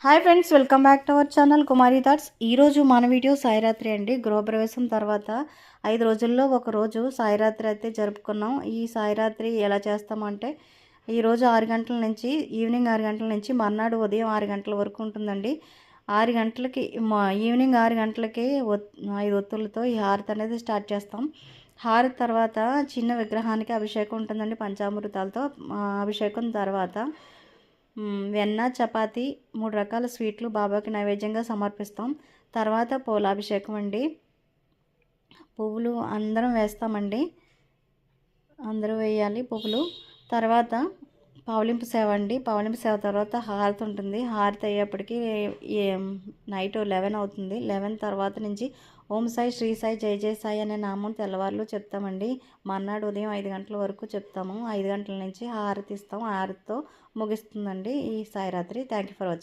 Hi friends, welcome back to our channel Kumari thoughts. ఈరోజు మన video సాయిరాత్రి అండి. గృహప్రవేశం తర్వాత 5 రోజుల్లో ఒక రోజు సాయిరాత్రి అయితే జరుపుకున్నాం. ఈ సాయిరాత్రి ఎలా చేస్తామంటే ఈరోజు 6 గంటల నుంచి ఈవినింగ్ 6 గంటల నుంచి మర్నాడు ఉదయం 6 గంటల వరకు ఉంటుందండి. 6 గంటలకి ఈవినింగ్ 6 గంటలకి 5 ఒత్తులతో ఈ హారతి అనేది స్టార్ట్ చేస్తాం. హారతి తర్వాత చిన్న విగ్రహానికి అభిషేకం ఉంటుందండి. పంచామృతాలతో అభిషేకం తర్వాత వెన్న, చపాతీ 3 రకాల స్వీట్లు బాబాకి నైవేద్యంగా సమర్పిస్తాం. తర్వాత పూలాభిషేకం అండి. పువ్వులు అందరం వేస్తామండి. అందరూ వేయాలి పువ్వులు. తర్వాత పవలింపు సేవ అండి. పవలింపు సేవ తర్వాత హారతి ఉంటుంది. హారతి అయ్యేప్పటికి నైట్ 11 అవుతుంది. 11 తర్వాత నుంచి ఓం సాయి, శ్రీ సాయి, జై జై సాయి అనే నామం తెల్లవారులు చెప్తామండి. మర్నాడు ఉదయం 5 గంటల వరకు చెప్తాము. 5 గంటల నుంచి హారతి ఇస్తాం. హారతితో ముగిస్తుందండి ఈ సాయిరాత్రి. Thank you for watching.